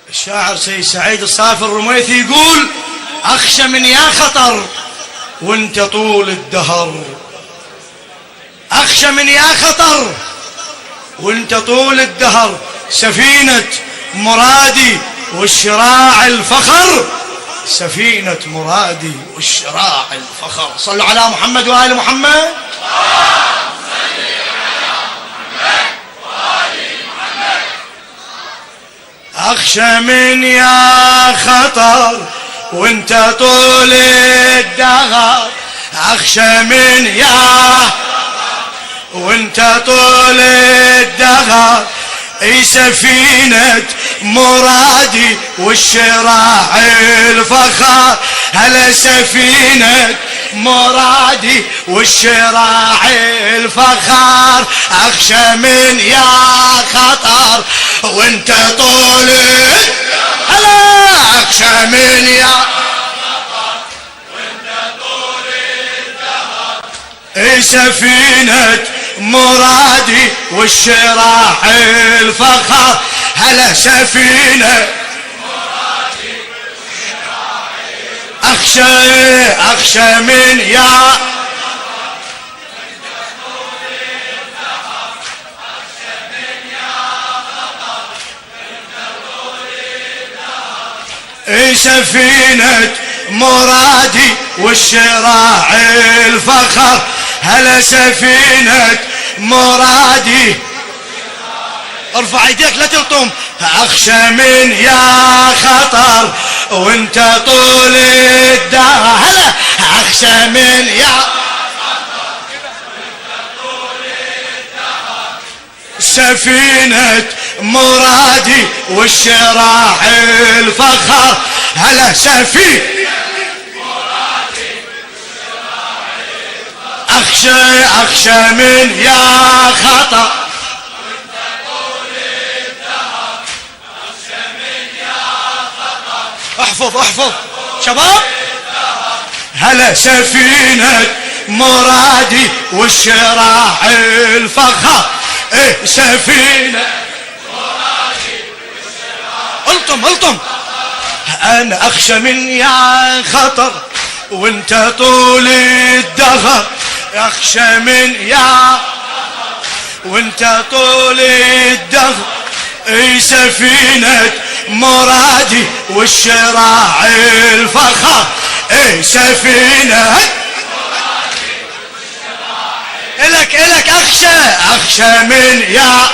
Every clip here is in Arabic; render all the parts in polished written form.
الشاعر سيد سعيد الصافي الرميثي يقول: أخشى من يا خطر وانت طول الدهر، أخشى من يا خطر وانت طول الدهر، سفينة مرادي والشراع الفخر، سفينة مرادي والشراع الفخر. صلوا على محمد وآل محمد. أخشى من يا خطر وانت طول الدهر، أخشى من يا وانت طول الدهر، اي سفينة مرادي والشراع الفخر، هلا سفينة مرادي والشراع الفخر، أخشى من يا خطر وانت طول، هلا أخشى من يا خطر وانت طول الدهر، اي سفينة مرادي والشراع الفخر، هلا سفينة مرادي والشراع الفخر، أخشى من يا سفينة مرادي والشراع الفخر، هلا سفينة مرادي، ارفع ايديك لا تلطم، اخشى من يا خطر وانت طول الدهر، هلا اخشى من يا خطر وانت طول الدهر، سفينة مرادي والشراع الفخر، هلا سفينة مرادي والشراع الفخر، أخشى من يا خطر وانت طول الدهر، أخشى من يا خطر، احفظ شباب، هلا سفينة مرادي والشراع الفخر، ايه سفينة الطم، انا اخشى من يا خطر وانت طول الدهر، اخشى من يا خطر وانت طول الدهر، اي سفينة مرادي والشراع الفخر، اي سفينة مرادي والشراع الفخر، الك اخشى من يا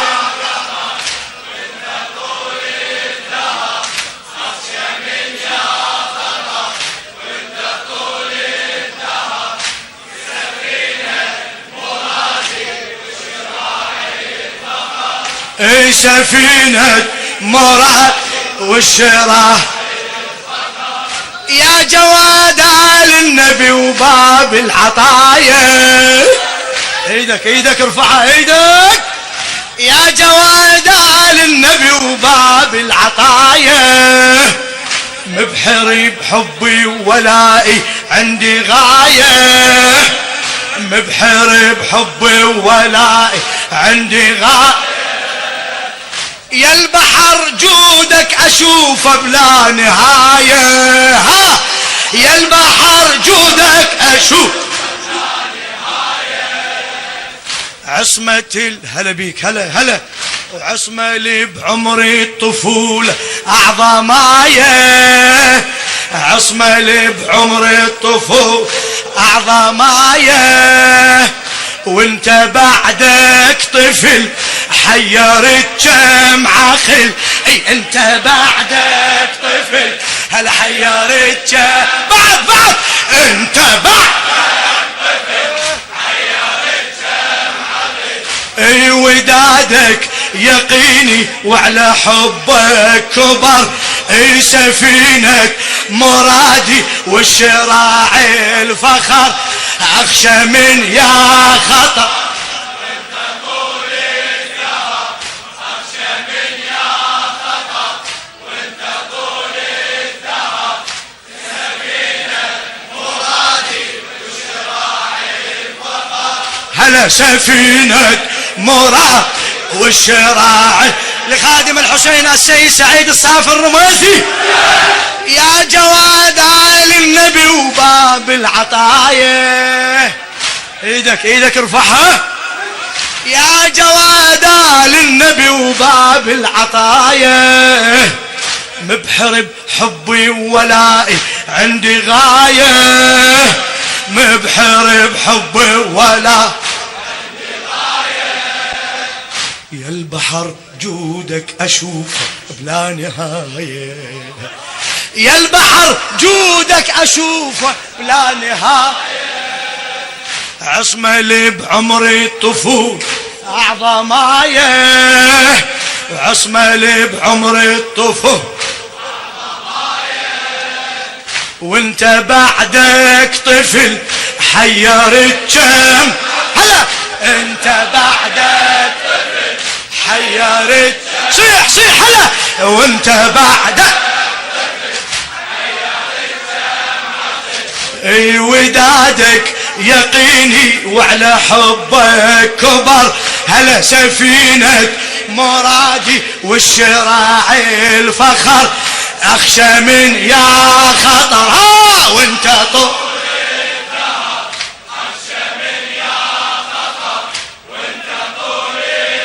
سفينة مراد والشراع، يا جواد آل النبي وباب العطايا، ايدك ارفعها ايدك، يا جواد آل النبي وباب العطايا، مبحري بحبي وولائي عندي غاية، مبحري بحبي وولائي عندي غاية، يا البحر جودك اشوفه بلا نهاية، ها يا البحر جودك اشوف بلا نهاية، عصمة هلا بيك هلا وعصمة لي بعمري الطفولة اعظم آية، عصمة لي بعمري الطفولة اعظم آية، وانت بعدك طفل حيرت كم عقل، اي انت بعدك طفل هل حيرت بعد انت بعدك طفل حيرت كم عقل، اي ودادك يقيني وعلى حبك كبر، اي سفينة مرادي والشراع الفخر، اخشى من يا خطر هلا سفينة مراد والشراع، لخادم الحسين السيد سعيد الصافي الرميثي. يا جواد آل النبي وباب العطايا، ايدك ارفعها. يا جواد آل النبي وباب العطايا، مبحر بحبي وولائي عندي غاية، مبحر بحبي ولا عندي غاية. يا البحر جودك أشوفه بلا نهاية، يا البحر جودك أشوفه بلا نهاية. عصمة لي بعمري الطفول أعظماية، عصمة لي بعمري الطفول وانت بعدك طفل حيرت كم. هلا انت بعدك طفل حيرت، صيح صيح هلا. وانت بعدك اي ودادك يقيني وعلى حبك كبر. هلا سفينة مرادي والشراعي الفخر، اخشى من يا خطر. وانت طول الدهر اخشى من يا خطر، وانت طول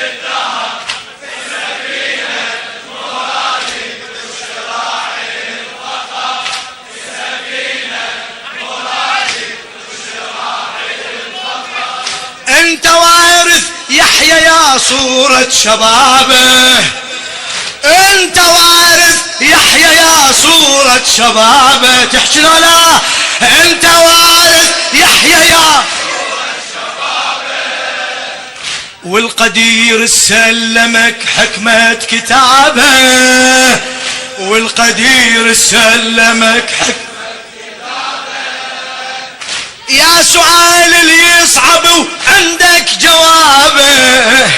الدهر سفينة مرادي والشراعي الفخر، سفينة مرادي والشراعي الفخر. انت وارث يحيى يا صورة شبابه، انت وارث يحيى يا صورة شبابه. تحكي لا انت وارث يحيى يا صورة شبابه، والقدير سلمك حكمة كتابه، والقدير سلمك حكمة كتابه. يا سؤال اللي يصعب وعندك جوابه،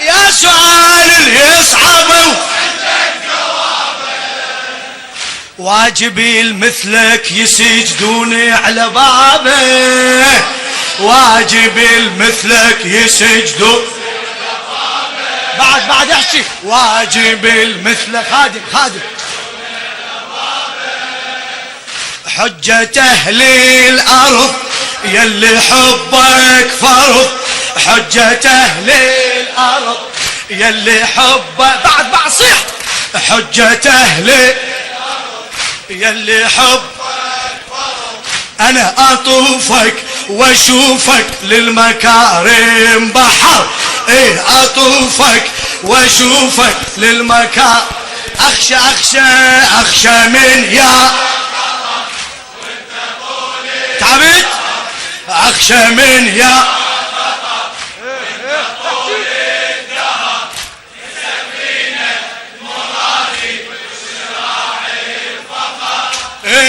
يا سؤال اللي يصعب وعندك جوابه. واجبي المثلك يسجدون على بابه، واجبي المثلك يسجدون على بابه. بعد احكي. واجبي المثلك خادم حجة أهل الأرض يلي حبك فرض، حجة أهل الأرض يلي حبك. بعد صيح. حجة أهل الأرض يلي حبك فرض، أنا أطوفك وأشوفك للمكارم بحر. إيه أطوفك وأشوفك للمكارم. أخشى من يا تعبت. أخشى من يا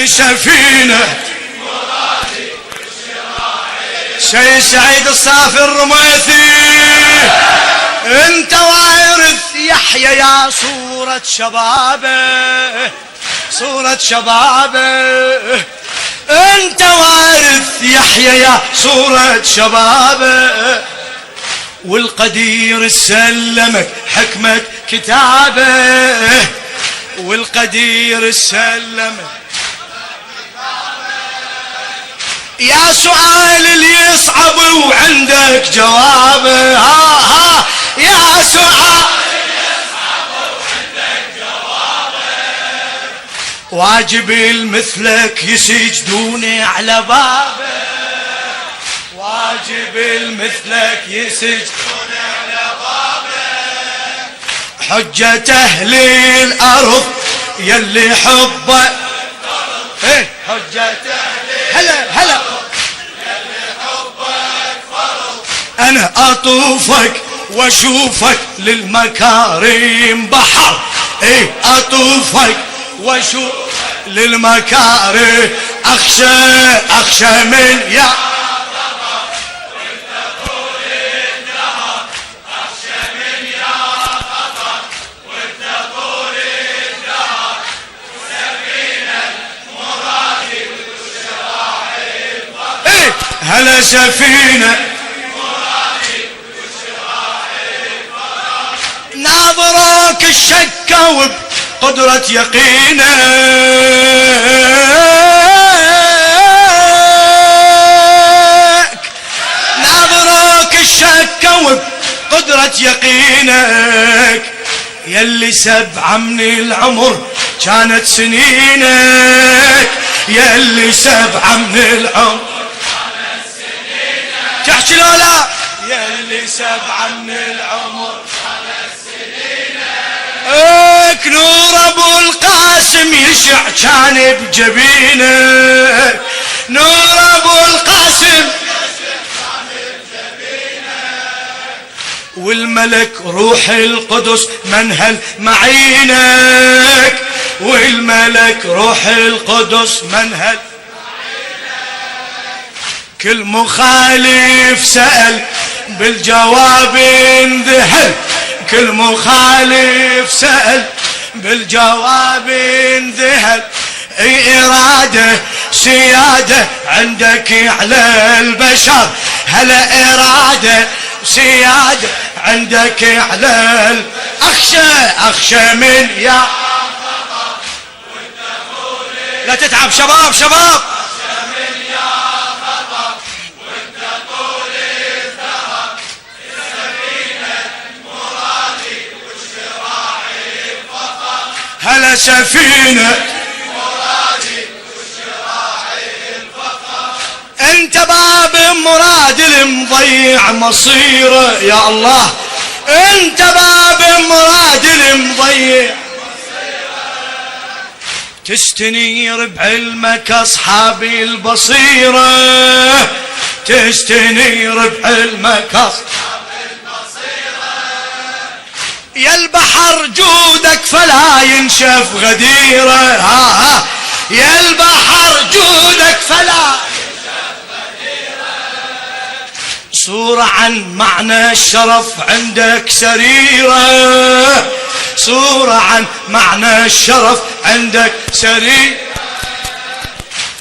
سفينة مرادي سيد سعيد الصافي الرميثي. انت وارث يحيى يا صورة شبابه، صورة شبابه. انت وارث يحيى يا صورة شبابه، والقدير سلمك حكمة كتابه، والقدير سلمك. يا سؤال اللي يصعب وعندك جوابه. يا سؤال اللي يصعب وعندك جوابه. واجبي المثلك يسجدون على بابه، واجبي المثلك يسجدون على بابه. حجة أهل الأرض يلي حبك فرض، حجة أهل هلا يلي حبك فرض. أنا أطوفك وأشوفك للمكارم بحر. أطوفك وأشوفك للمكارم. أخشى من يا هلا سفينة مرادي والشراعي ناظرة الشكة وبقدرة يقينك، ناظرك الشكة وبقدرة يقينك، يلي 7 من العمر كانت سنينك، يلي 7 من العمر كانت سنينك، تحكي لولا يلي 7 من العمر كانت سنينك، نور ابو القاسم يشع كان بجبينك، نور ابو القاسم والملك روح القدس منهل معينك، والملك روح القدس منهل معينك، كل مخالف سأل بالجواب انذهل، كل مخالف سأل بالجواب انذهل، إرادة سيادة عندك على البشر، هلا إرادة سيادة عندك على أخشى من يا خطر وانت طول، لا تتعب شباب شباب، أخشى من يا خطر وانت طول الدهر، السفينة مرادي والشراعي الفخر، هلا سفينة مرادي والشراعي الفخر، انت باب مراد المضيع مصيره، يا الله انت باب مراد المضيع مصيره، تستنير بعلمك اصحابي البصيره، تستنير بعلمك اصحابي البصيره، يا البحر جودك فلا ينشف غديره، يا البحر جودك فلا صورة عن معنى الشرف عندك سريرة، صورة عن معنى الشرف عندك سريرة،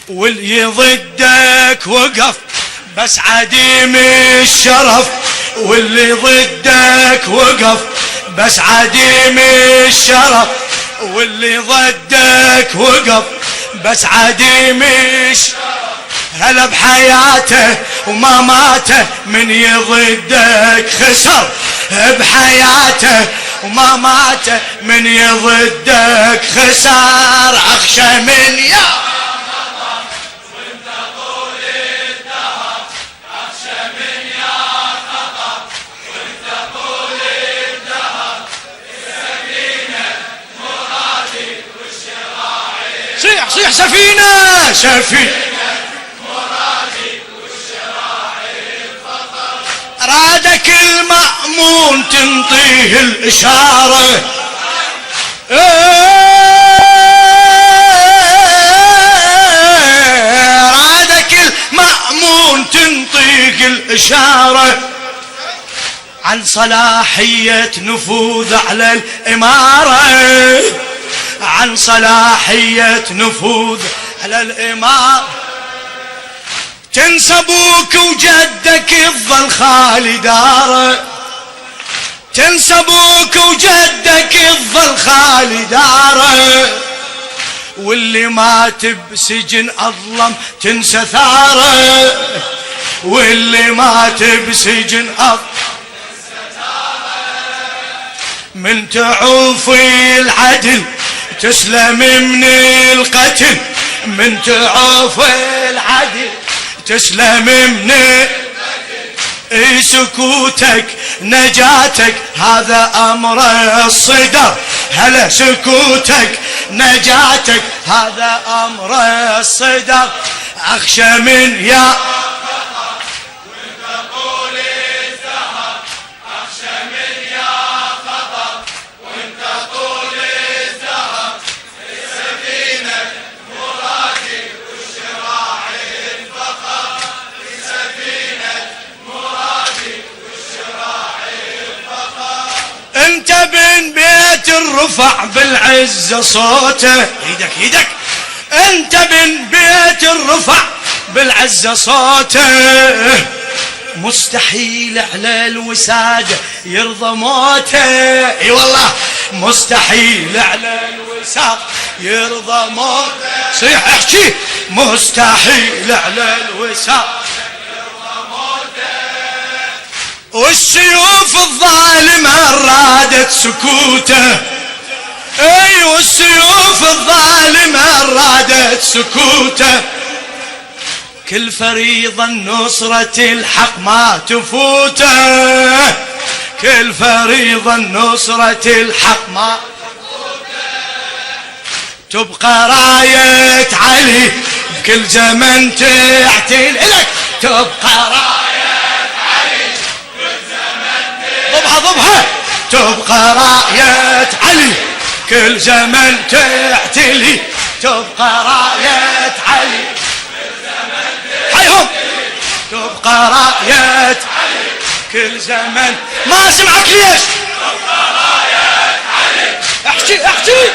واللي ضدك وقف بس عديم الشرف، واللي ضدك وقف بس عديم الشرف، واللي ضدك وقف بس عديم الشرف، هلا بحياته وما ماته من يضدك خسر، بحياته وما ماته من يضدك خسر، أخشى من يا خطر وانت طول الدهر، أخشى من يا خطر وانت طول الدهر، السفينة مرادي والشراعي، صيح صيح سفينة سفينة رادك المأمون تنطيه الإشارة، رادك المأمون تنطيه الإشارة، عن صلاحية نفوذ على الإمارة، عن صلاحية نفوذ على الإمارة، تنسى ابوك وجدك يظل خالي داره، تنسى ابوك وجدك يظل خالي داره، واللي مات بسجن اظلم تنسى ثاره، واللي مات بسجن اظلم تنسى ثاره، من تعوف العدل تسلم من القتل، من تعوف العدل تسلم من سكوتك نجاتك هذا أمر الصدر، هلا سكوتك نجاتك هذا أمر الصدر، أخشى من يا خطر وانت طول الدهر، أخشى من يا خطر وانت طول الدهر، السفينة مرادي والشراعي الفخر، السفينة مرادي والشراعي الفخر، انت بن بيت الرفع بالعزة صوته، ايدك ايدك، انت بن بيت الرفع بالعزة صوته، مستحيل على الوسادة يرضى موته. اي والله مستحيل على الوسادة يرضى موته. صيح احكي مستحيل على الوسادة يرضى موته. والسيوف الظالمة رادت سكوته. اي والسيوف الظالمة رادت سكوته. كل فريضة نصرة الحق ما تفوته. كل فريضة نصرة الحق ما تفوته. تبقى راية علي بكل زمن تعتل لك. تبقى راية علي بكل زمن ضبها ضبها. تبقى راية علي كل زمن تعتلي. تبقى راية علي حيهم. تبقى راية علي كل زمن. ما اسمعك ليش؟ تبقى راية علي. احكي احكي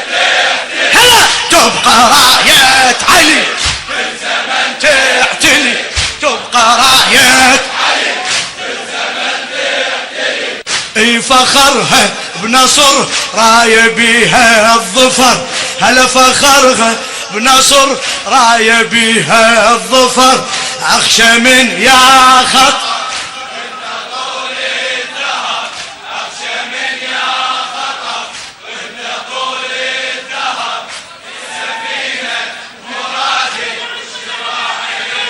هلا. تبقى راية علي كل زمن تعتلي. تبقى راية علي كل زمن تعتلي. اي فخرها بنصر راية بيها الظفر. هلا فخرها بنصر راية بيها الظفر. اخشى من يا خط وانت طول الدهر. اخشى من يا خطر وانت طول الدهر. السفينة مرادي والشراع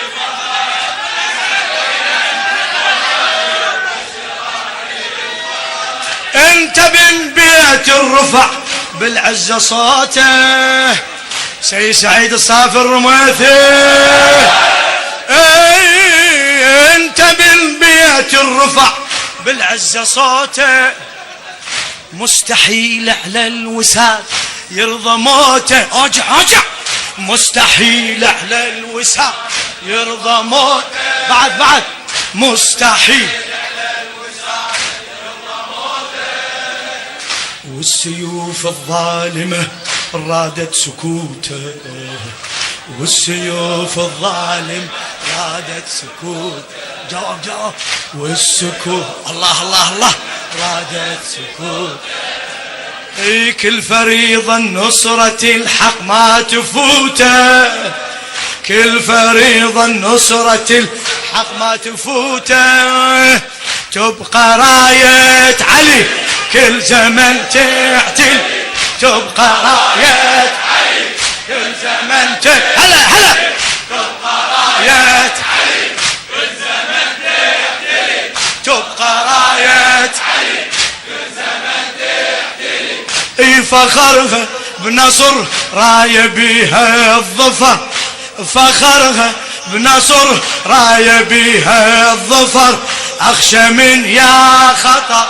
الفضل. انت بن بيت الرفع بالعزة صوته. سي سعيد الصافي الرماثي. اي انت بالبيت الرفع بالعزة صوته. مستحيل على الوساد يرضى موته. ارجع ارجع. مستحيل على الوساد يرضى موته. بعد بعد مستحيل على الوساد يرضى موته. والسيوف الظالمة رادت سكوته. والسيوف الظالم رادت سكوت. جواب جواب. والسكوت الله الله الله رادت سكوت. اي كل فريضة نصرة الحق ما تفوته. كل فريضة نصرة الحق ما تفوته. تبقى راية علي كل زمن تعتل. تبقى راية علي كل زمن هلا هلا. تبقى راية علي كل زمن تعتلي. تبقى راية علي كل زمن تعتلي. اي فخرها بنصر راية بيها الظفر. فخرها بنصر راية بيها الظفر. اخشى من يا خطر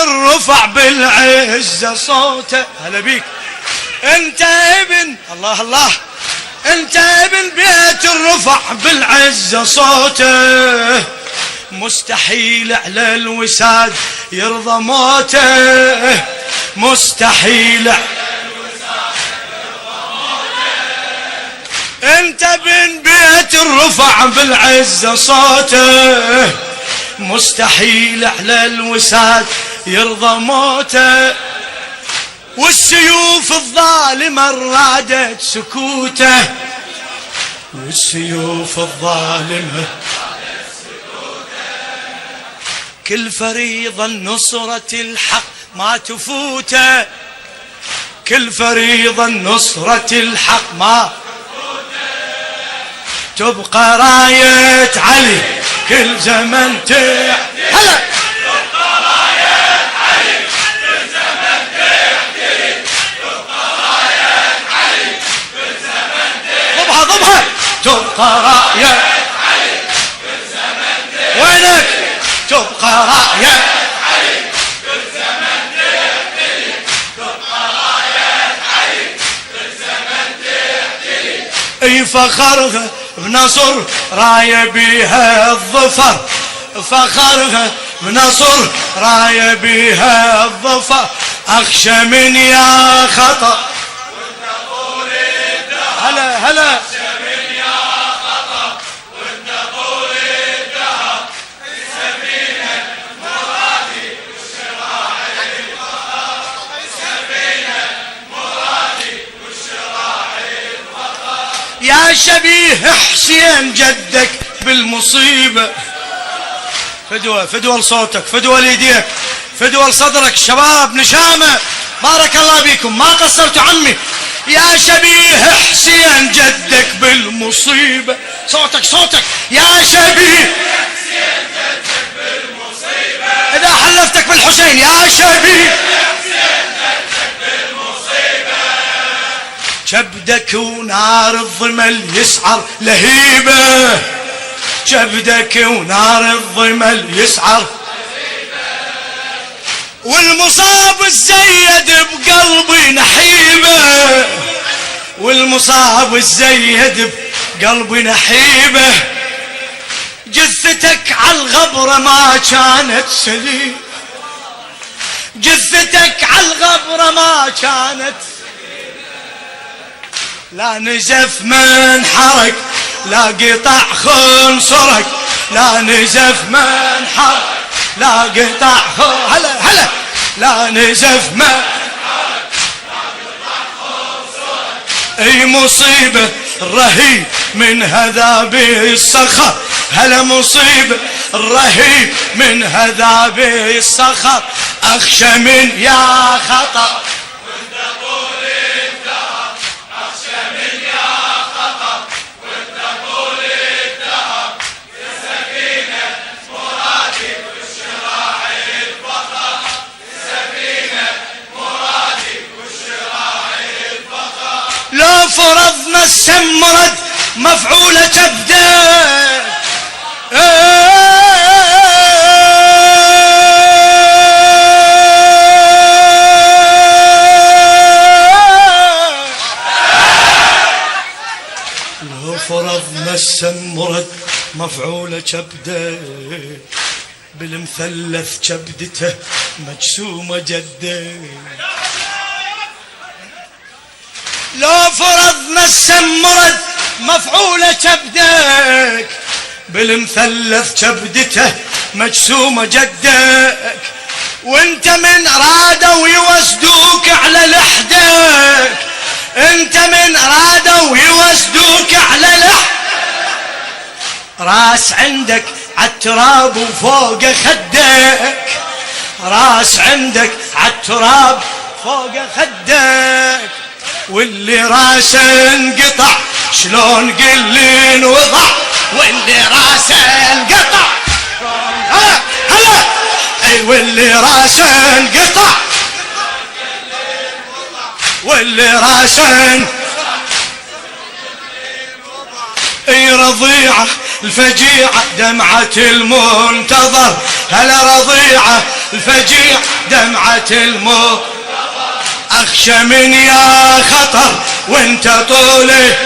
الرفع بالعزة صوته. هلا بيك. انت ابن الله الله. انت ابن بيت الرفع بالعزة صوته. مستحيل على الوساد يرضى موته. مستحيل على الوساد يرضى موته. انت ابن بيت الرفع بالعزة صوته. مستحيل على الوساد يرضى موته. والسيوف الظالمة رادت سكوته. والسيوف الظالمة رادت سكوته. كل فريضة نصرة الحق ما تفوته. كل فريضة نصرة الحق ما تفوته. تبقى راية علي كل زمن هلا. تبقى راية علي كل زمن تحتلي. تبقى راية علي كل زمن ضبها ضبها. تبقى راية علي كل زمن وينك. تبقى راية علي كل زمن تحتلي. تبقى راية علي كل زمن تحتلي. اي فخرها بنصر راية بيها الظفر، فخرها بنصر راية بيها الظفر. أخشى من يا خطر هلا هلا يا شبيه حسين جدك بالمصيبة. فدوى فدوى لصوتك، فدوى ليديك، فدوى لصدرك. شباب نشامة بارك الله بيكم، ما قصرتوا عمي. يا شبيه حسين جدك بالمصيبة. صوتك صوتك. يا شبيه حسين جدك بالمصيبة. إذا حلفتك بالحسين يا شبيه كبدك ونار الضمل يسعر لهيبة، كبدك ونار الضمل يسعر والمصاب الزيد بقلبي نحيبة، والمصاب الزيد بقلبي نحيبة. جثتك عالغبرة ما كانت سليم، جثتك عالغبرة ما كانت، لا نزف من حرك لا قطع خنصرك، لا نزف من حرك لا قطع هلا هلا، لا نزف من حرك لا قطع خنصرك. اي مصيبة رهيب من هذا بالصخر، هلا مصيبة رهيب من هذا بالصخر. اخشى من يا خطر لو فرضنا السمرد مفعولة تبدأ. لو فرضنا السمرد مفعولة كبده، بالمثلث كبدته مجسومة جده. لو فرضنا السمرد مفعولة كبدك، بالمثلث كبدته مجسومة جدك. وانت من رادوا يوسدوك على لحدك، انت من رادوا يوسدوك على لحدك. راس عندك عالتراب وفوق خدك، راس عندك عالتراب فوق خدك. واللي راسه انقطع شلون قل انوضع، واللي راسه انقطع هلا هلا. اي واللي راسه انقطع، واللي راسه اي رضيعة الفجيعة دمعة المنتظر، هلا رضيعة الفجيعة دمعة المنتظر. اخشى من يا خطر وانت طوله